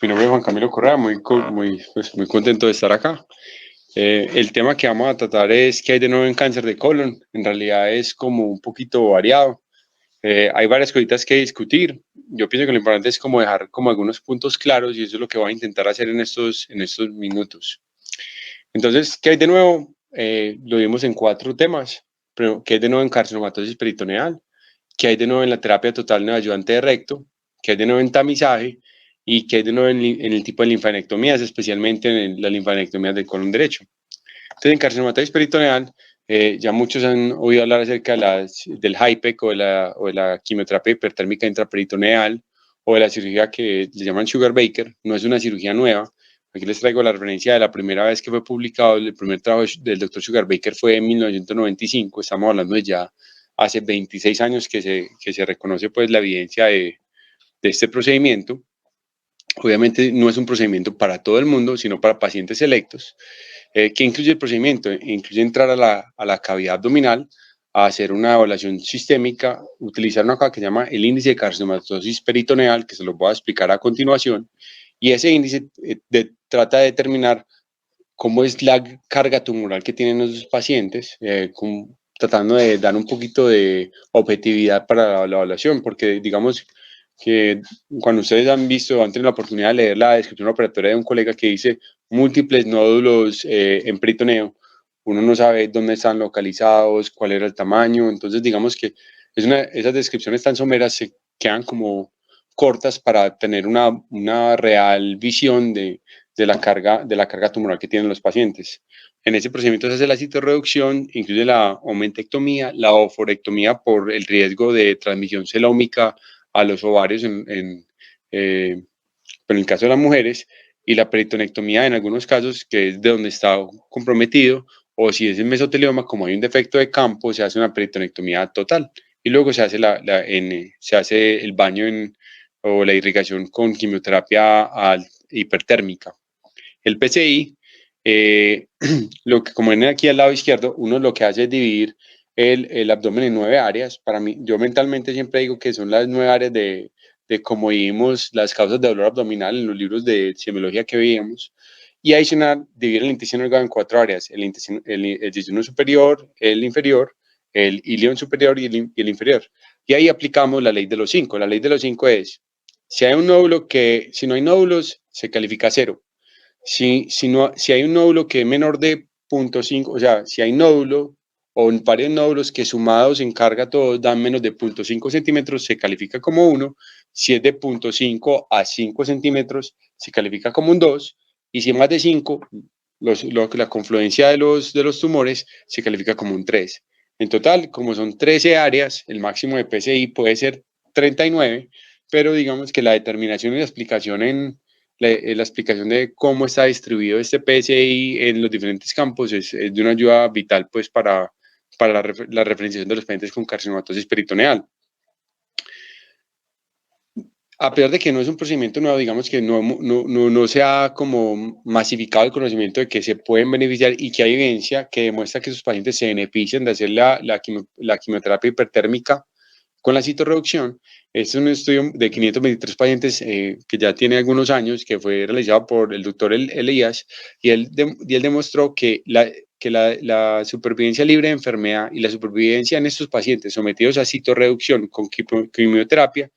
Mi nombre es Juan Camilo Correa, muy contento de estar acá. El tema que vamos a tratar es qué hay de nuevo en cáncer de colon. En realidad es como un poquito variado. Hay varias cositas que discutir. Yo pienso que lo importante es como dejar como algunos puntos claros y eso es lo que voy a intentar hacer en estos minutos. Entonces, ¿qué hay de nuevo? Lo vimos en 4 temas. Pero, ¿qué hay de nuevo en carcinomatosis peritoneal? ¿Qué hay de nuevo en la terapia total neoayudante de recto? ¿Qué hay de nuevo en tamizaje? ¿Y qué hay de nuevo en el tipo de linfanectomías, especialmente en la linfanectomía del colon derecho? Entonces, en carcinomatosis peritoneal, ya muchos han oído hablar acerca del HIPEC o de la quimioterapia hipertérmica intraperitoneal o de la cirugía que le llaman Sugar Baker. No es una cirugía nueva. Aquí les traigo la referencia de la primera vez que fue publicado. El primer trabajo del doctor Sugar Baker fue en 1995. Estamos hablando de ya hace 26 años que se reconoce pues la evidencia de este procedimiento. Obviamente no es un procedimiento para todo el mundo, sino para pacientes selectos. ¿Qué incluye el procedimiento? Incluye entrar a la cavidad abdominal, a hacer una evaluación sistémica, utilizar una cosa que se llama el índice de carcinomatosis peritoneal, que se lo voy a explicar a continuación, y ese índice trata de determinar cómo es la carga tumoral que tienen los pacientes, tratando de dar un poquito de objetividad para la evaluación, porque digamos que cuando ustedes han visto, han tenido la oportunidad de leer la descripción operatoria de un colega que dice múltiples nódulos en peritoneo, uno no sabe dónde están localizados, cuál era el tamaño, entonces digamos que esas descripciones tan someras se quedan como cortas para tener una real visión de la carga tumoral que tienen los pacientes. En ese procedimiento se hace la citorreducción, incluye la omentectomía, la oforectomía por el riesgo de transmisión celómica a los ovarios pero en el caso de las mujeres, y la peritonectomía en algunos casos, que es de donde está comprometido, o si es el mesotelioma, como hay un defecto de campo, se hace una peritonectomía total. Y luego se hace, se hace el baño o la irrigación con quimioterapia hipertérmica. El PCI, como ven aquí al lado izquierdo, uno lo que hace es dividir el abdomen en 9 áreas. Para mí, yo mentalmente siempre digo que son las 9 áreas de cómo vimos las causas de dolor abdominal en los libros de semiología que veíamos. Y adicional, dividir el intestino delgado en 4 áreas: el intestino superior, el inferior, el ilion superior y el inferior. Y ahí aplicamos la ley de los 5. La ley de los 5 es, si no hay nódulos, se califica 0. Si hay un nódulo que es menor de 0.5, o sea, si hay nódulo o varios nódulos que sumados en carga todos dan menos de 0.5 centímetros, se califica como 1. Si es de 0.5 a 5 centímetros, se califica como un 2. Y si es más de 5, la confluencia de los tumores se califica como un 3. En total, como son 13 áreas, el máximo de PCI puede ser 39, pero digamos que la determinación y la explicación la explicación de cómo está distribuido este PSI en los diferentes campos es de una ayuda vital pues para la referenciación de los pacientes con carcinomatosis peritoneal. A pesar de que no es un procedimiento nuevo, digamos que no se ha como masificado el conocimiento de que se pueden beneficiar y que hay evidencia que demuestra que sus pacientes se benefician de hacer la quimioterapia hipertérmica con la citorreducción. Este es un estudio de 523 pacientes que ya tiene algunos años, que fue realizado por el doctor Elías, y él demostró que la supervivencia libre de enfermedad y la supervivencia en estos pacientes sometidos a citorreducción con quimioterapia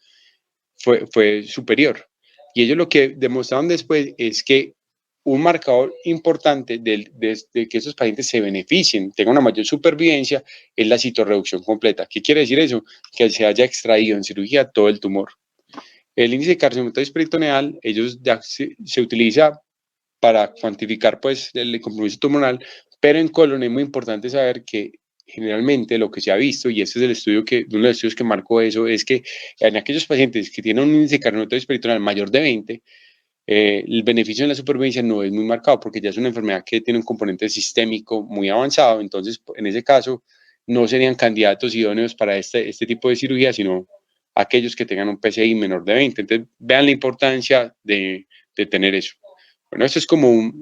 fue superior. Y ellos lo que demostraron después es que un marcador importante de que esos pacientes se beneficien, tengan una mayor supervivencia, es la citorreducción completa. ¿Qué quiere decir eso? Que se haya extraído en cirugía todo el tumor. El índice de carcinomatosis peritoneal, se utiliza para cuantificar pues el compromiso tumoral, pero en colon es muy importante saber que generalmente lo que se ha visto, y este es uno de los estudios que marcó eso, es que en aquellos pacientes que tienen un índice de carcinomatosis peritoneal mayor de 20, el beneficio en la supervivencia no es muy marcado porque ya es una enfermedad que tiene un componente sistémico muy avanzado. Entonces, en ese caso, no serían candidatos idóneos para este tipo de cirugía, sino aquellos que tengan un PCI menor de 20. Entonces, vean la importancia de tener eso. Bueno, esto es como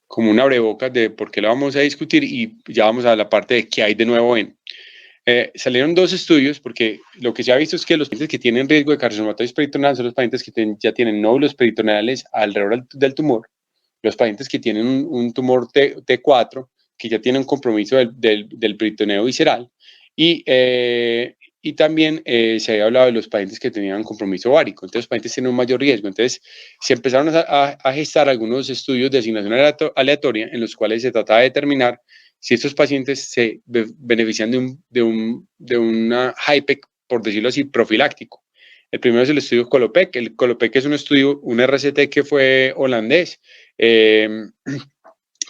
como un abrebocas de por qué lo vamos a discutir y ya vamos a la parte de qué hay de nuevo en. salieron dos estudios, porque lo que se ha visto es que los pacientes que tienen riesgo de carcinomatosis peritoneal son los pacientes que ya tienen nódulos peritoneales alrededor del tumor, los pacientes que tienen un tumor T4, que ya tienen un compromiso del peritoneo visceral, y también se había hablado de los pacientes que tenían compromiso ovárico. Entonces, los pacientes tienen un mayor riesgo. Entonces, se empezaron a gestar algunos estudios de asignación aleatoria en los cuales se trataba de determinar si estos pacientes se benefician de una HIPEC, por decirlo así, profiláctico. El primero es el estudio Colopec. El Colopec es un estudio, un RCT que fue holandés.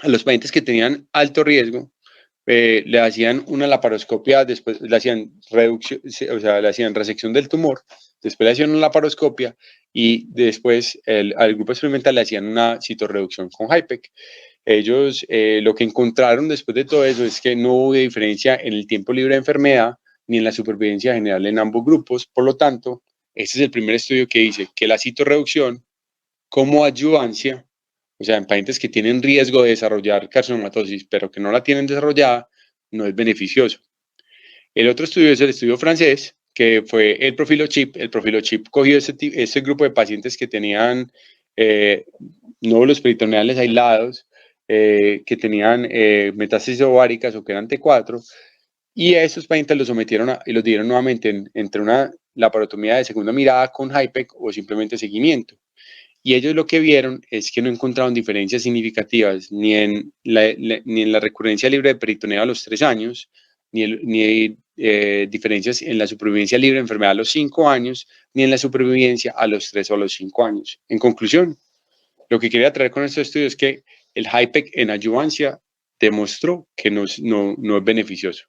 A los pacientes que tenían alto riesgo, le hacían una laparoscopia, después le hacían reducción, o sea, le hacían resección del tumor, después le hacían una laparoscopia y después al grupo experimental le hacían una citorreducción con HIPEC. Ellos lo que encontraron después de todo eso es que no hubo diferencia en el tiempo libre de enfermedad ni en la supervivencia general en ambos grupos. Por lo tanto, este es el primer estudio que dice que la citorreducción como adyuvancia, o sea, en pacientes que tienen riesgo de desarrollar carcinomatosis, pero que no la tienen desarrollada, no es beneficioso. El otro estudio es el estudio francés, que fue el Profilochip. El Profilochip cogió ese grupo de pacientes que tenían nódulos peritoneales aislados, que tenían metástasis ováricas o que eran T4, y a esos pacientes los sometieron y los dieron nuevamente entre una laparotomía de segunda mirada con HIPEC o simplemente seguimiento. Y ellos lo que vieron es que no encontraron diferencias significativas ni en la recurrencia libre de peritoneo a los 3 años, ni diferencias en la supervivencia libre de enfermedad a los 5 años, ni en la supervivencia a los 3 o a los 5 años. En conclusión, lo que quería traer con este estudio es que el HIPEC en adyuvancia demostró que no es beneficioso.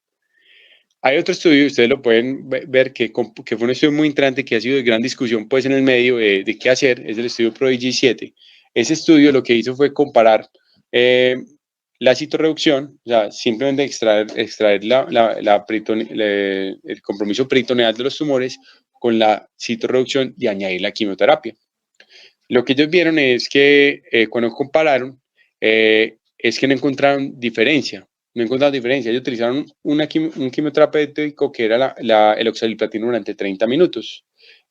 Hay otro estudio, ustedes lo pueden ver, que fue un estudio muy interesante, que ha sido de gran discusión pues, en el medio de qué hacer, es el estudio PRODIGY 7. Ese estudio lo que hizo fue comparar la citorreducción, o sea, simplemente extraer el compromiso peritoneal de los tumores con la citorreducción y añadir la quimioterapia. Lo que ellos vieron es que cuando compararon, es que no encontraron diferencia. No encontraron diferencia. Ellos utilizaron un quimioterapéutico que era el oxaliplatino durante 30 minutos.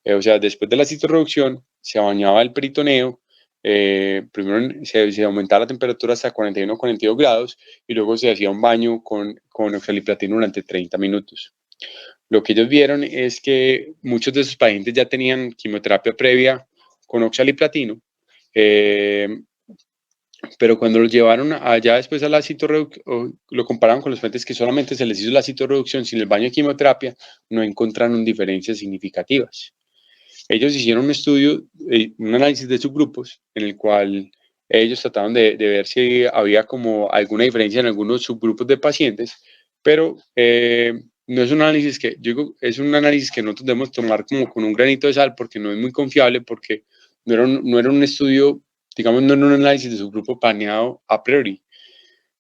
O sea, después de la citorreducción, se bañaba el peritoneo. Primero se aumentaba la temperatura hasta 41 o 42 grados y luego se hacía un baño con oxaliplatino durante 30 minutos. Lo que ellos vieron es que muchos de esos pacientes ya tenían quimioterapia previa con oxaliplatino, pero cuando los llevaron allá después a la citorreducción, lo compararon con los pacientes que solamente se les hizo la citorreducción sin el baño de quimioterapia, no encontraron diferencias significativas. Ellos hicieron un estudio, un análisis de subgrupos, en el cual ellos trataron de ver si había como alguna diferencia en algunos subgrupos de pacientes, pero no es un análisis que, yo digo, es un análisis que nosotros debemos tomar como con un granito de sal, porque no es muy confiable, porque no era un estudio, digamos, no era un análisis de subgrupo planeado a priori.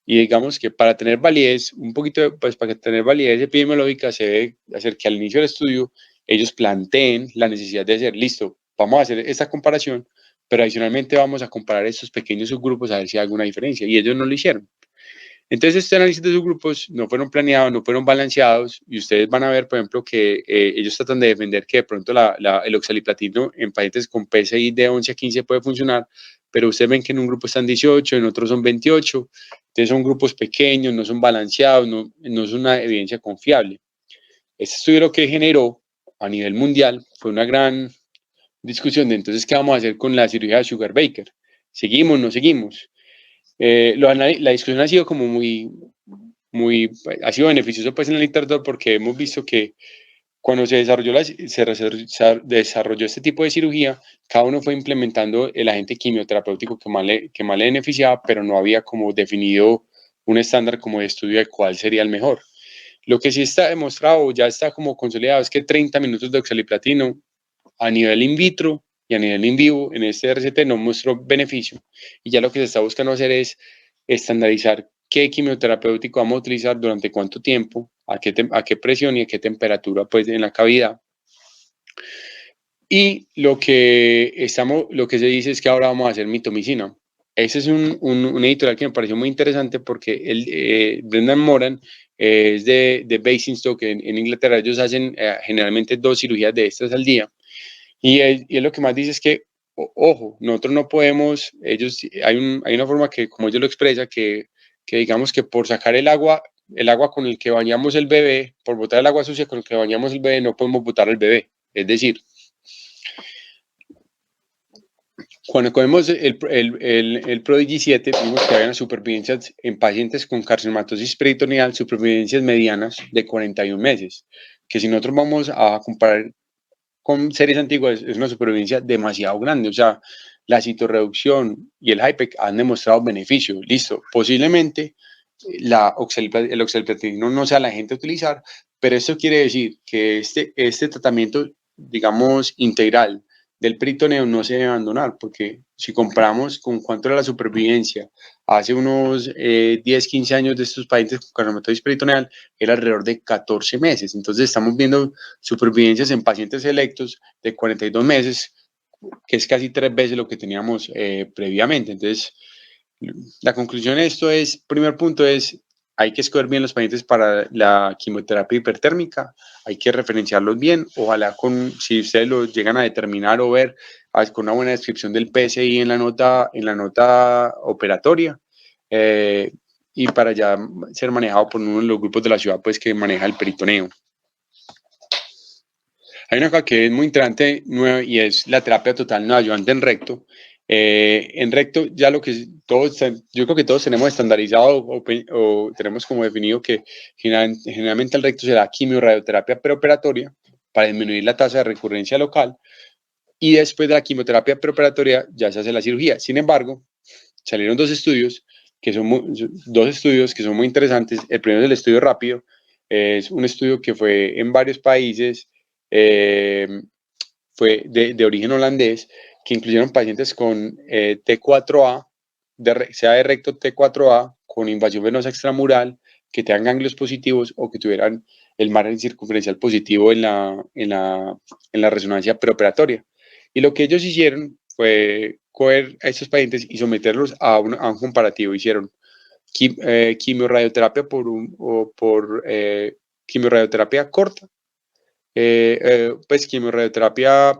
Y digamos que para tener validez, pues para tener validez epidemiológica, se debe hacer que al inicio del estudio ellos planteen la necesidad de hacer, listo, vamos a hacer esta comparación, pero adicionalmente vamos a comparar estos pequeños subgrupos a ver si hay alguna diferencia. Y ellos no lo hicieron. Entonces, este análisis de subgrupos no fueron planeados, no fueron balanceados, y ustedes van a ver, por ejemplo, que ellos tratan de defender que de pronto el oxaliplatino en pacientes con PSI de 11 a 15 puede funcionar, pero ustedes ven que en un grupo están 18, en otro son 28, entonces son grupos pequeños, no son balanceados, no es una evidencia confiable. Este estudio lo que generó a nivel mundial fue una gran discusión de entonces qué vamos a hacer con la cirugía de Sugar Baker. ¿Seguimos, no seguimos? La discusión ha sido como ha sido beneficioso pues en la literatura, porque hemos visto que cuando se desarrolló este tipo de cirugía, cada uno fue implementando el agente quimioterapéutico que más le beneficiaba, pero no había como definido un estándar como de estudio de cuál sería el mejor. Lo que sí está demostrado, ya está como consolidado, es que 30 minutos de oxaliplatino a nivel in vitro y a nivel in vivo en este RCT no mostró beneficio. Y ya lo que se está buscando hacer es estandarizar qué quimioterapéutico vamos a utilizar, durante cuánto tiempo, a qué presión y a qué temperatura pues, en la cavidad. Y lo que se dice es que ahora vamos a hacer mitomicina. Ese es un editorial que me pareció muy interesante, porque Brendan Moran es de Basingstoke en Inglaterra. Ellos hacen generalmente 2 cirugías de estas al día. Y él lo que más dice es que, ojo, nosotros no podemos, hay una forma que, como ellos lo expresa, que digamos que por sacar el agua con el que bañamos el bebé, por botar el agua sucia con el que bañamos el bebé, no podemos botar al bebé. Es decir, cuando comemos el Prodigy 7, vimos que había unas supervivencias en pacientes con carcinomatosis peritoneal, supervivencias medianas de 41 meses, que si nosotros vamos a comparar con series antiguas es una supervivencia demasiado grande. O sea, la citorreducción y el HIPEC han demostrado beneficio. Listo, posiblemente el oxaliplatina no sea la gente a utilizar, pero eso quiere decir que este tratamiento, digamos, integral del peritoneo no se debe abandonar, porque si comparamos con cuánto era la supervivencia hace unos 10, 15 años de estos pacientes con carcinomatosis peritoneal, era alrededor de 14 meses. Entonces estamos viendo supervivencias en pacientes selectos de 42 meses, que es casi 3 veces lo que teníamos previamente. Entonces, la conclusión de esto es, primer punto es, hay que escoger bien los pacientes para la quimioterapia hipertérmica, hay que referenciarlos bien, ojalá si ustedes lo llegan a determinar o ver con una buena descripción del PSI en la nota operatoria, y para ya ser manejado por uno de los grupos de la ciudad pues que maneja el peritoneo. Hay una cosa que es muy interesante nueva y es la terapia total no ayudante en recto. En recto, ya lo que todos, yo creo que todos tenemos estandarizado o tenemos como definido que generalmente el recto se da quimio-radioterapia preoperatoria para disminuir la tasa de recurrencia local, y después de la quimioterapia preoperatoria ya se hace la cirugía. Sin embargo, salieron dos estudios que son muy interesantes. El primero es el estudio rápido, es un estudio que fue en varios países, fue de origen holandés, que incluyeron pacientes con T4A, sea de recto T4A, con invasión venosa extramural, que tengan ganglios positivos o que tuvieran el margen circunferencial positivo en la resonancia preoperatoria. Y lo que ellos hicieron fue coger a estos pacientes y someterlos a un comparativo. Hicieron quimioradioterapia por quimioradioterapia corta, pues quimioradioterapia,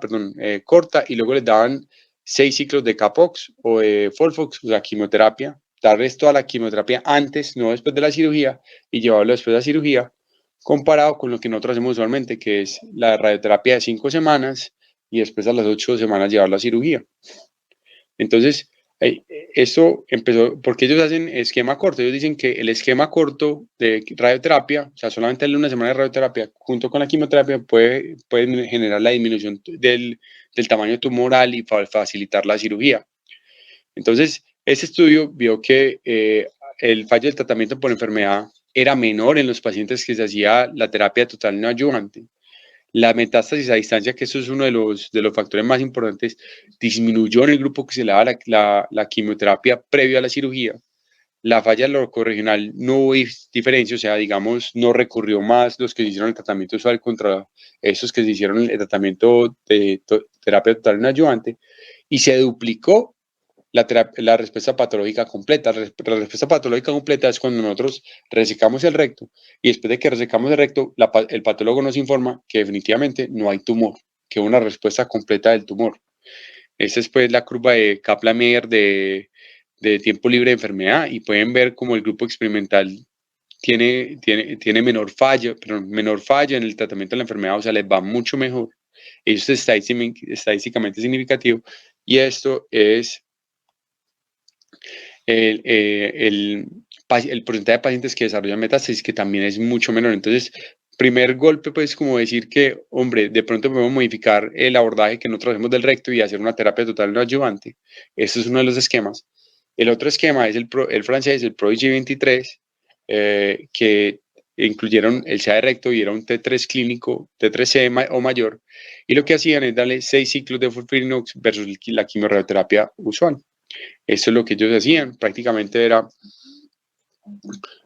corta, y luego les daban 6 ciclos de Capox o de Folfox, o sea, quimioterapia, darles toda la quimioterapia antes, no después de la cirugía, y llevarlo después de la cirugía, comparado con lo que nosotros hacemos usualmente, que es la radioterapia de 5 semanas y después a las 8 semanas llevar la cirugía. Entonces, eso empezó, porque ellos hacen esquema corto. Ellos dicen que el esquema corto de radioterapia, o sea, solamente darle una semana de radioterapia junto con la quimioterapia puede generar la disminución del tamaño tumoral y facilitar la cirugía. Entonces, este estudio vio que el fallo del tratamiento por enfermedad era menor en los pacientes que se hacía la terapia total no ayudante. La metástasis a distancia, que eso es uno de los factores más importantes, disminuyó en el grupo que se le daba la quimioterapia previo a la cirugía. La falla locorregional no hubo diferencia, o sea, digamos, no recurrió más los que se hicieron el tratamiento usual contra esos que se hicieron el tratamiento de terapia total no ayudante, y se duplicó la respuesta patológica completa. La respuesta patológica completa es cuando nosotros resecamos el recto y después de que resecamos el recto, el patólogo nos informa que definitivamente no hay tumor, que una respuesta completa del tumor. Esta es pues la curva de Kaplan-Meier de tiempo libre de enfermedad, y pueden ver como el grupo experimental tiene menor fallo en el tratamiento de la enfermedad, o sea, les va mucho mejor. Eso es estadísticamente significativo, y esto es el porcentaje de pacientes que desarrollan metástasis, que también es mucho menor. Entonces, primer golpe, pues, como decir que, hombre, de pronto podemos modificar el abordaje que nosotros hacemos del recto y hacer una terapia total no ayudante. Este es uno de los esquemas. El otro esquema es el francés, el Prodigy 23, que incluyeron el CA de recto y era un T3 clínico, T3C o mayor, y lo que hacían es darle 6 ciclos de FOLFIRINOX versus la quimioterapia usual. Eso es lo que ellos hacían, prácticamente era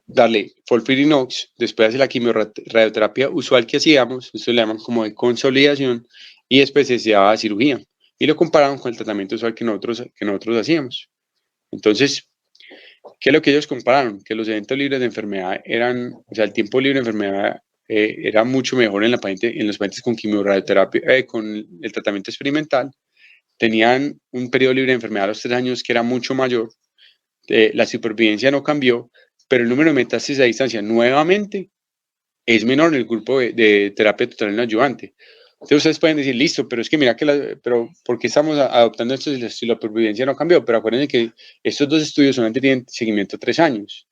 darle FOLFIRINOX, después hacer la quimioradioterapia usual que hacíamos, eso le llaman como de consolidación, y después se daba cirugía, y lo comparaban con el tratamiento usual que nosotros hacíamos. Entonces, ¿Qué es lo que ellos compararon? Que los eventos libres de enfermedad eran, o sea, el tiempo libre de enfermedad era mucho mejor en los pacientes con quimioterapia, con el tratamiento experimental. Tenían un periodo libre de enfermedad a los 3 años que era mucho mayor. La supervivencia no cambió, pero el número de metástasis a distancia nuevamente es menor en el grupo de terapia total no ayudante. Entonces ustedes pueden decir, listo, pero es que mira pero ¿por qué estamos adoptando esto si la supervivencia no cambió? Pero acuérdense que estos dos estudios solamente tienen seguimiento 3 años.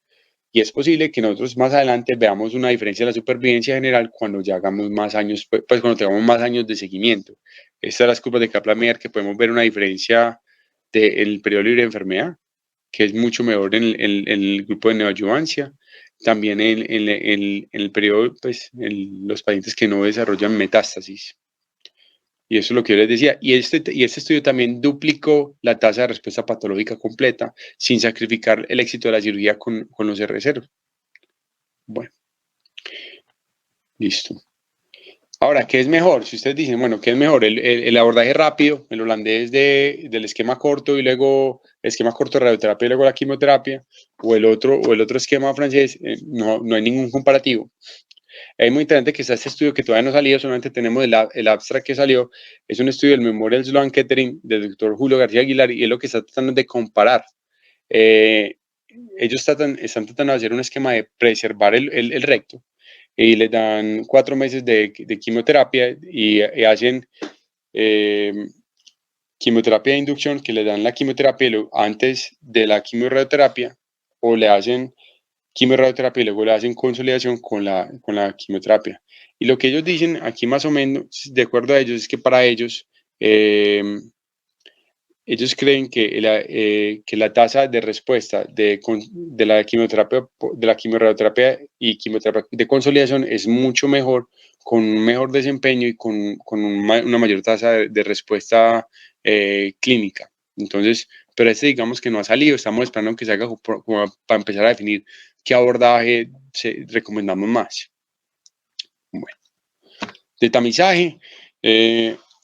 Y es posible que nosotros más adelante veamos una diferencia de la supervivencia general cuando ya hagamos más años, pues cuando tengamos más años de seguimiento. Estas son las curvas de Kaplan-Meier que podemos ver una diferencia del periodo libre de enfermedad, que es mucho mejor en el grupo de neoadyuvancia, también en el periodo, pues, en los pacientes que no desarrollan metástasis. Y eso es lo que yo les decía. Y este estudio también duplicó la tasa de respuesta patológica completa sin sacrificar el éxito de la cirugía con los R0. Bueno, listo. Ahora, ¿qué es mejor? Si ustedes dicen, bueno, ¿qué es mejor? El abordaje rápido, el holandés del esquema corto y luego el esquema corto de radioterapia y luego la quimioterapia, o el otro esquema francés, no hay ningún comparativo. Es muy interesante que está este estudio que todavía no ha salido, solamente tenemos el abstract que salió. Es un estudio del Memorial Sloan Kettering del doctor Julio García Aguilar y es lo que está tratando de comparar. Ellos están tratando de hacer un esquema de preservar el recto y le dan 4 meses de quimioterapia y hacen quimioterapia de inducción, que le dan la quimioterapia antes de la quimioterapia, o le hacen quimioterapia y luego le hacen consolidación con la quimioterapia. Y lo que ellos dicen aquí más o menos, de acuerdo a ellos, es que para ellos, ellos creen que la tasa de respuesta de la quimioterapia y quimioterapia de consolidación es mucho mejor, con un mejor desempeño y con una mayor tasa de respuesta clínica. Entonces, pero digamos que no ha salido, estamos esperando que salga como para empezar a definir qué abordaje recomendamos más. Bueno, de tamizaje.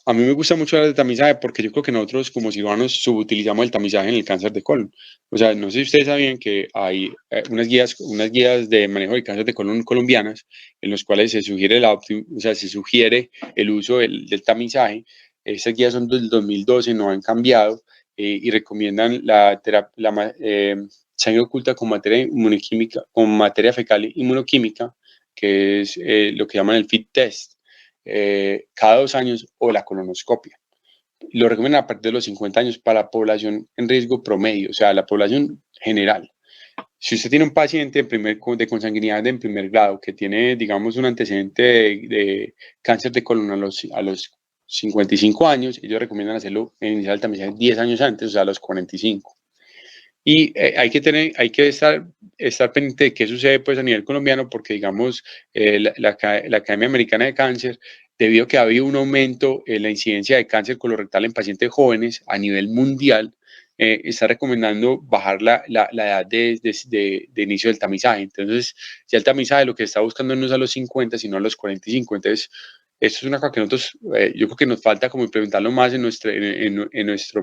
A mí me gusta mucho hablar de tamizaje porque yo creo que nosotros como cirujanos subutilizamos el tamizaje en el cáncer de colon. O sea, no sé si ustedes sabían que hay unas guías de manejo de cáncer de colon colombianas en los cuales se sugiere se sugiere el uso del tamizaje. Esas guías son del 2012, no han cambiado y recomiendan la sangre oculta con materia inmunoquímica, con materia fecal inmunoquímica, que es lo que llaman el FIT test. Cada 2 años o la colonoscopia. Lo recomiendan a partir de los 50 años para la población en riesgo promedio, o sea, la población general. Si usted tiene un paciente de consanguinidad en primer grado que tiene, digamos, un antecedente de cáncer de colon a los 55 años, ellos recomiendan hacerlo iniciar el tamizaje 10 años antes, o sea, a los 45. Y hay que estar pendiente de qué sucede pues a nivel colombiano, porque digamos la Academia Americana de Cáncer, debido a que ha habido un aumento en la incidencia de cáncer colorectal en pacientes jóvenes a nivel mundial, está recomendando bajar la edad de inicio del tamizaje. Entonces, ya el tamizaje lo que está buscando no es a los 50, sino a los 45. Entonces, esto es una cosa que nosotros, yo creo que nos falta como implementarlo más en nuestro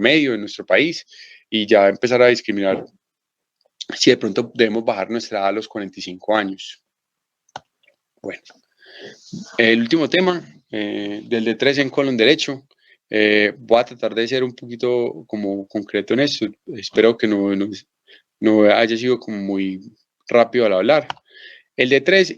medio, en nuestro país, y ya empezar a discriminar si de pronto debemos bajar nuestra edad a los 45 años. Bueno, el último tema, del D3 en colon derecho. Voy a tratar de ser un poquito como concreto en esto. Espero que no haya sido como muy rápido al hablar. El D3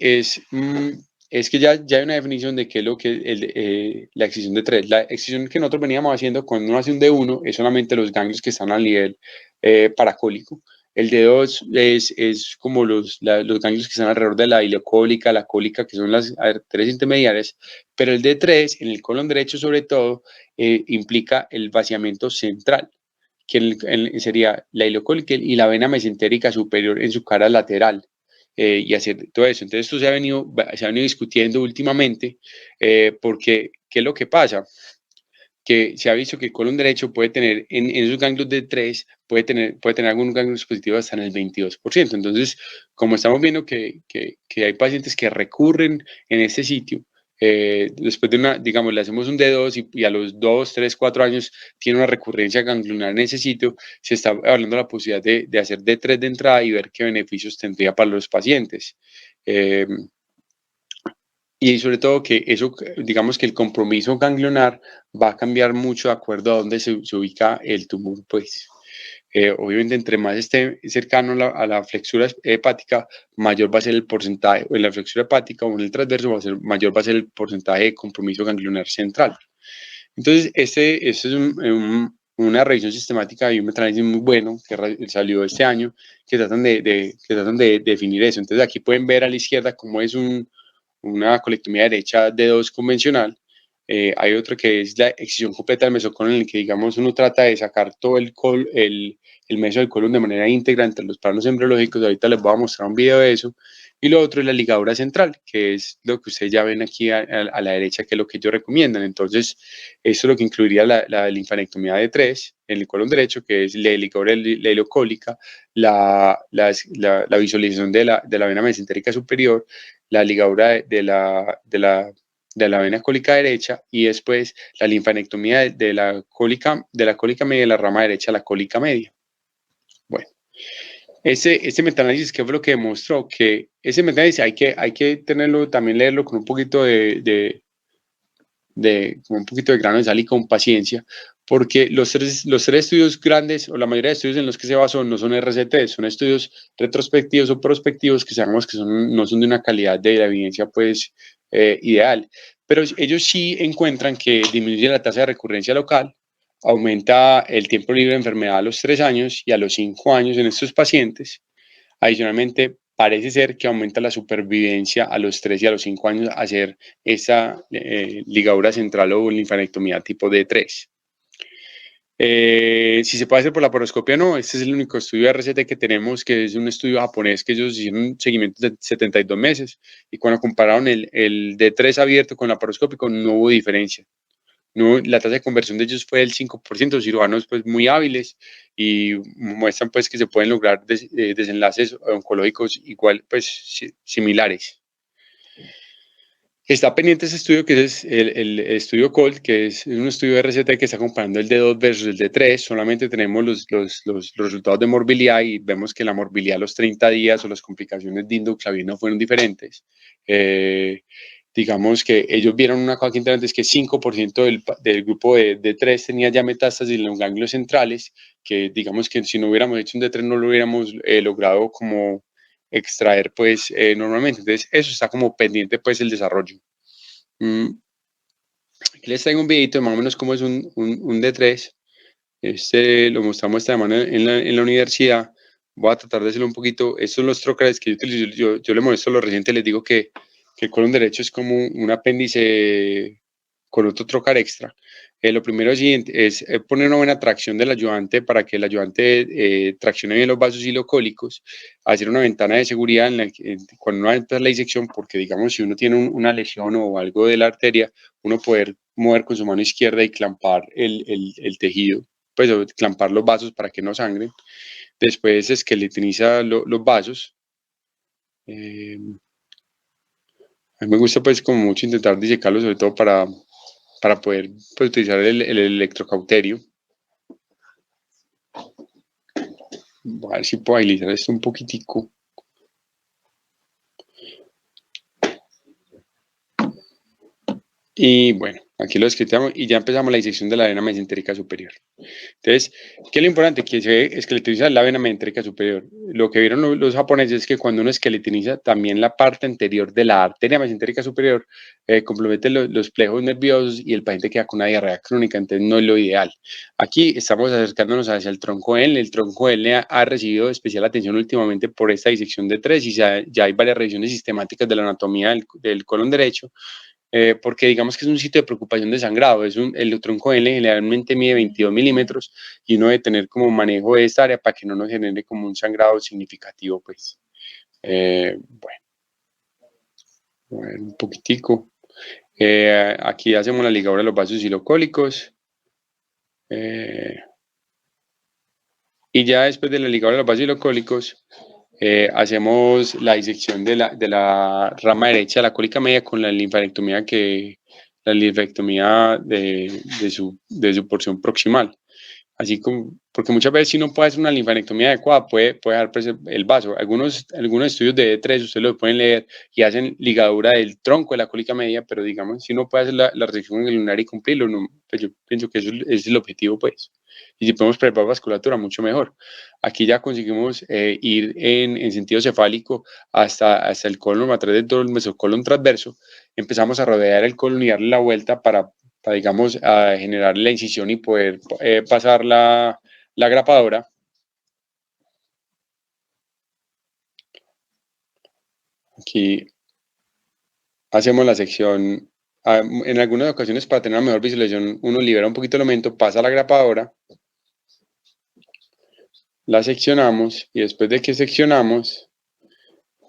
es que ya hay una definición de qué es lo que es la excisión D3. La excisión que nosotros veníamos haciendo cuando uno hace un D1 es solamente los ganglios que están al nivel paracólico. El D2 es como los ganglios que están alrededor de la ileocólica, la cólica, que son las arterias intermediarias, pero el D3, en el colon derecho sobre todo, implica el vaciamiento central, que sería la ileocólica y la vena mesentérica superior en su cara lateral. Y hacer todo eso. Entonces esto se ha venido discutiendo últimamente porque, ¿qué es lo que pasa? Que se ha visto que el colon derecho puede tener, en esos ganglios de 3, puede tener algunos ganglios positivos hasta en el 22%. Entonces, como estamos viendo que hay pacientes que recurren en este sitio, después de digamos, le hacemos un D2 y a los 2, 3, 4 años tiene una recurrencia ganglionar en ese sitio, se está hablando de la posibilidad de hacer D3 de entrada y ver qué beneficios tendría para los pacientes. Y sobre todo que eso, digamos que el compromiso ganglionar va a cambiar mucho de acuerdo a dónde se ubica el tumor, pues. Obviamente, entre más esté cercano a la flexura hepática, mayor va a ser el porcentaje, o en la flexura hepática o en el transverso, mayor va a ser el porcentaje de compromiso ganglionar central. Entonces, este es una revisión sistemática y un metaanálisis muy bueno que salió este año, que tratan de definir eso. Entonces, aquí pueden ver a la izquierda cómo es una colectomía derecha D2 convencional. Hay otro que es la excisión completa del mesocolon, en el que, digamos, uno trata de sacar todo el meso del colon de manera íntegra entre los planos embriológicos. Ahorita les voy a mostrar un video de eso. Y lo otro es la ligadura central, que es lo que ustedes ya ven aquí a la derecha, que es lo que ellos recomiendan. Entonces, eso es lo que incluiría la linfanectomía de 3 en el colon derecho, que es la ligadura ileocólica, la visualización de la vena mesentérica superior, la ligadura de la vena cólica derecha y después la linfanectomía de la cólica media de la rama derecha a la cólica media. Bueno, ese metaanálisis, ¿qué fue lo que demostró? Que ese metaanálisis hay que tenerlo, también leerlo con un poquito con un poquito de grano de sal y con paciencia, porque los tres estudios grandes, o la mayoría de estudios en los que se basó, no son RCT, son estudios retrospectivos o prospectivos que sabemos que no son de una calidad de la evidencia pues ideal, pero ellos sí encuentran que disminuye la tasa de recurrencia local, aumenta el tiempo libre de enfermedad a los 3 años y a los 5 años en estos pacientes. Adicionalmente, parece ser que aumenta la supervivencia a los 3 y a los 5 años hacer esa ligadura central o linfanectomía tipo D3. Si se puede hacer por la laparoscopia, no. Este es el único estudio de RCT que tenemos, que es un estudio japonés que ellos hicieron un seguimiento de 72 meses y cuando compararon el D3 abierto con laparoscópico no hubo diferencia. No, la tasa de conversión de ellos fue del 5%, cirujanos pues muy hábiles y muestran pues que se pueden lograr desenlaces oncológicos igual pues similares. Está pendiente ese estudio que es el estudio COLT, que es un estudio de RCT que está comparando el D2 versus el D3. Solamente tenemos los resultados de morbilidad y vemos que la morbilidad a los 30 días o las complicaciones de indoclavir fueron diferentes. Digamos que ellos vieron una cosa que interesante, es que 5% del grupo de D3 tenía ya metástasis en los ganglios centrales, que digamos que si no hubiéramos hecho un D3 no lo hubiéramos logrado como extraer pues normalmente. Entonces eso está como pendiente pues el desarrollo. Aquí les traigo un videito de más o menos cómo es un D3. Este lo mostramos esta semana en la universidad. Voy a tratar de hacerlo un poquito. Estos son los trócares que yo utilizo. Yo les muestro lo reciente, les digo que el colon derecho es como un apéndice con otro trocar extra. Lo primero es poner una buena tracción del ayudante para que el ayudante traccione bien los vasos ilocólicos, hacer una ventana de seguridad cuando uno va a empezar la disección, porque digamos si uno tiene una lesión o algo de la arteria, uno poder mover con su mano izquierda y clampar el tejido, pues o clampar los vasos para que no sangren. Después esqueletiniza los vasos. A mí me gusta pues como mucho intentar disecarlo, sobre todo para poder pues, utilizar el electrocauterio. Voy a ver si puedo agilizar esto un poquitico. Y bueno, aquí lo escribimos y ya empezamos la disección de la vena mesentérica superior. Entonces, ¿qué es lo importante? Que se esqueletiniza la vena mesentérica superior. Lo que vieron los japoneses es que cuando uno esqueletiniza también la parte anterior de la arteria mesentérica superior, compromete los plejos nerviosos y el paciente queda con una diarrea crónica, entonces no es lo ideal. Aquí estamos acercándonos hacia el tronco L. El tronco L ha recibido especial atención últimamente por esta disección de 3 y ya hay varias revisiones sistemáticas de la anatomía del colon derecho. Porque digamos que es un sitio de preocupación de sangrado. El tronco L generalmente mide 22 milímetros y uno debe tener como manejo de esta área para que no nos genere como un sangrado significativo, pues. Bueno, a ver, un poquitico. Aquí hacemos la ligadura de los vasos ilocólicos. Y ya después de la ligadura de los vasos ilocólicos, hacemos la disección de la rama derecha de la cólica media con la linfadenectomía de su porción proximal. Así como, porque muchas veces si no puede hacer una linfadenectomía adecuada, puede dejar el vaso. Algunos estudios de D3, ustedes lo pueden leer, y hacen ligadura del tronco de la cólica media, pero digamos, si no puede hacer la resección lunar y cumplirlo, no, pues yo pienso que eso es el objetivo, pues. Y si podemos preparar vasculatura, mucho mejor. Aquí ya conseguimos ir en sentido cefálico hasta el colon, a través de todo el mesocolon transverso. Empezamos a rodear el colon y darle la vuelta para digamos, a generar la incisión y poder pasar la grapadora. Aquí hacemos la sección. En algunas ocasiones, para tener una mejor visualización, uno libera un poquito el aumento, pasa la grapadora, la seccionamos y después de que seccionamos,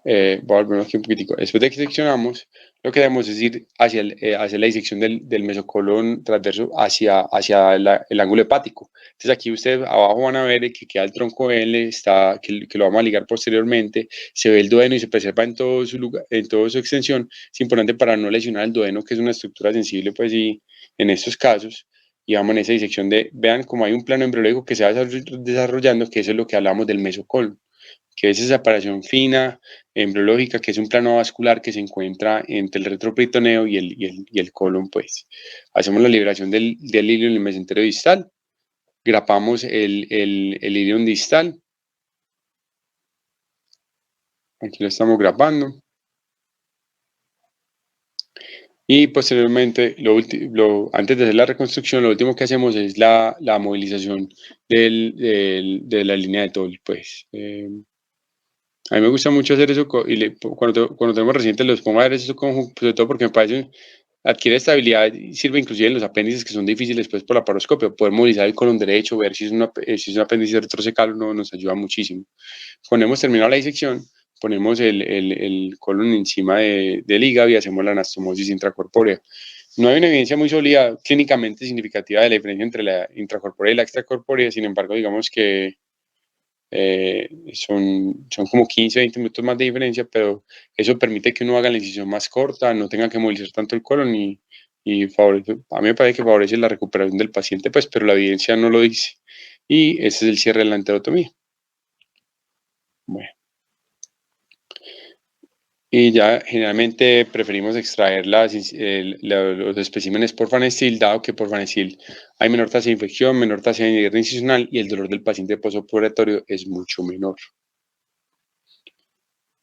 voy a volver aquí un poquitico. Después de que seccionamos, lo que debemos es ir hacia la disección del mesocolon transverso hacia el ángulo hepático. Entonces aquí ustedes abajo van a ver que queda el tronco L, que lo vamos a ligar posteriormente, se ve el duodeno y se preserva en todo su lugar, en toda su extensión. Es importante para no lesionar el duodeno, que es una estructura sensible, pues, y en estos casos. Y vamos en esa disección vean como hay un plano embriológico que se va desarrollando, que eso es lo que hablamos del mesocolon, que es esa separación fina, embriológica, que es un plano vascular que se encuentra entre el retroperitoneo y el colon, pues. Hacemos la liberación del ilion en el mesenterio distal, grapamos el ilion distal, aquí lo estamos grapando, y posteriormente, antes de hacer la reconstrucción, lo último que hacemos es la movilización de la línea de Toll, pues. A mí me gusta mucho hacer eso cuando tenemos recientes los pongo a ver eso sobre todo porque me parece adquiere estabilidad y sirve inclusive en los apéndices que son difíciles pues por la paroscopia, poder movilizar el colon derecho, ver si es un apéndice retrosecal, nos ayuda muchísimo. Cuando hemos terminado la disección, ponemos el colon encima del hígado y hacemos la anastomosis intracorpórea. No hay una evidencia muy sólida clínicamente significativa de la diferencia entre la intracorpórea y la extracorpórea, sin embargo, digamos que son como 15, 20 minutos más de diferencia, pero eso permite que uno haga la incisión más corta, no tenga que movilizar tanto el colon y favorece, a mí me parece que favorece la recuperación del paciente, pues, pero la evidencia no lo dice. Y ese es el cierre de la enterotomía. Bueno. Y ya generalmente preferimos extraer los especímenes por Fanestil, dado que por Fanestil hay menor tasa de infección, menor tasa de guerra incisional y el dolor del paciente postoperatorio es mucho menor.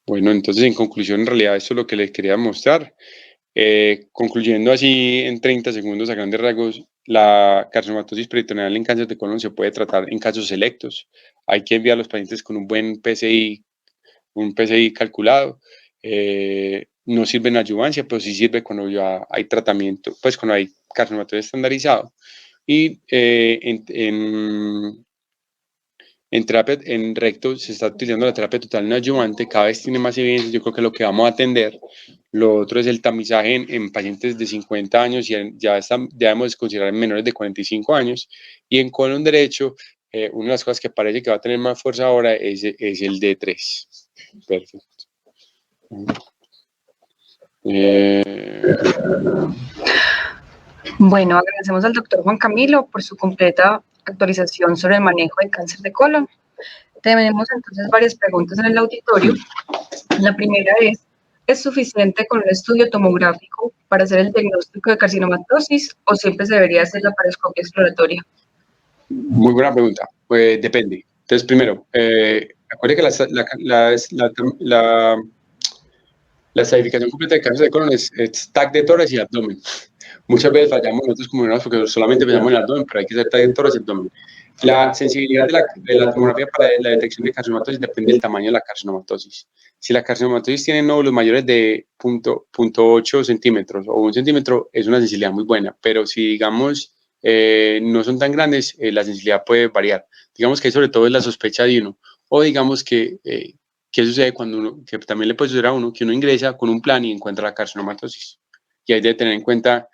Bueno, entonces en conclusión, en realidad esto es lo que les quería mostrar. Concluyendo así en 30 segundos a grandes rasgos, la carcinomatosis peritoneal en cáncer de colon se puede tratar en casos selectos. Hay que enviar a los pacientes con un buen PCI, calculado. No sirve en adyuvancia, pero sí sirve cuando ya hay tratamiento, pues cuando hay carcinomatosis estandarizado. Y en terapia, en recto, se está utilizando la terapia total no adyuvante, cada vez tiene más evidencia, yo creo que lo que vamos a atender. Lo otro es el tamizaje en pacientes de 50 años, y ya debemos considerar menores de 45 años. Y en colon derecho, una de las cosas que parece que va a tener más fuerza ahora es el D3. Perfecto. Bueno, agradecemos al doctor Juan Camilo por su completa actualización sobre el manejo de cáncer de colon. Tenemos entonces varias preguntas en el auditorio. La primera ¿es suficiente con un estudio tomográfico para hacer el diagnóstico de carcinomatosis o siempre se debería hacer la paroscopia exploratoria? Muy buena pregunta. Pues depende. Entonces, primero, acuérdense que la estadificación completa de cáncer de colon es TAC de tórax y abdomen. Muchas veces fallamos nosotros como comuneros porque solamente fallamos en el abdomen, pero hay que hacer TAC de tórax y abdomen. La sensibilidad de la tomografía para la detección de carcinomatosis depende del tamaño de la carcinomatosis. Si la carcinomatosis tiene nódulos mayores de 0.8 centímetros o 1 centímetro, es una sensibilidad muy buena, pero si digamos no son tan grandes, la sensibilidad puede variar. Digamos que sobre todo es la sospecha de uno, o digamos que ¿qué sucede cuando uno, que también le puede suceder a uno, que uno ingresa con un plan y encuentra la carcinomatosis? Y hay de tener en cuenta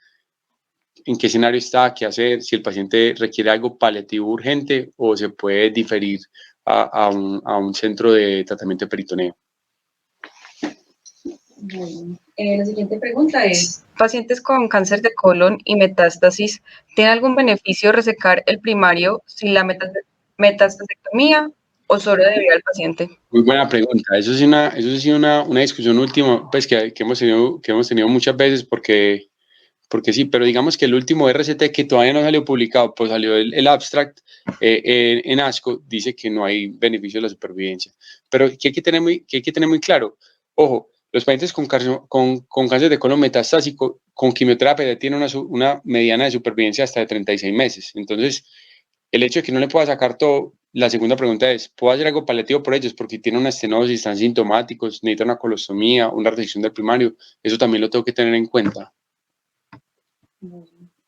en qué escenario está, qué hacer, si el paciente requiere algo paliativo urgente o se puede diferir a un centro de tratamiento de peritoneo. Bueno, la siguiente pregunta es, ¿pacientes con cáncer de colon y metástasis tienen algún beneficio resecar el primario sin la metastasectomía o solo debería al paciente? Muy buena pregunta. Eso sí una discusión última, pues que hemos tenido muchas veces porque sí, pero digamos que el último RCT que todavía no salió publicado, pues salió el abstract en ASCO, dice que no hay beneficio de la supervivencia. Pero que hay que tener muy claro, ojo, los pacientes con cáncer de colon metastásico, con quimioterapia ya tienen una mediana de supervivencia hasta de 36 meses. Entonces, el hecho de que no le pueda sacar todo, la segunda pregunta es, ¿puedo hacer algo paliativo por ellos? Porque tienen una estenosis, están sintomáticos, necesitan una colostomía, una resección del primario, eso también lo tengo que tener en cuenta.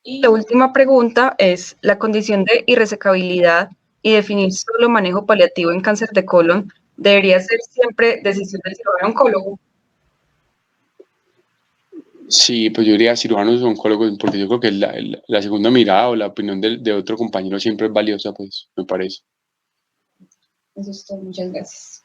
Y la última pregunta es, ¿la condición de irresecabilidad y definir solo manejo paliativo en cáncer de colon debería ser siempre decisión del cirujano oncólogo? Sí, pues yo diría cirujanos o oncólogos, porque yo creo que la segunda mirada o la opinión de otro compañero siempre es valiosa, pues, me parece. Eso es todo, muchas gracias.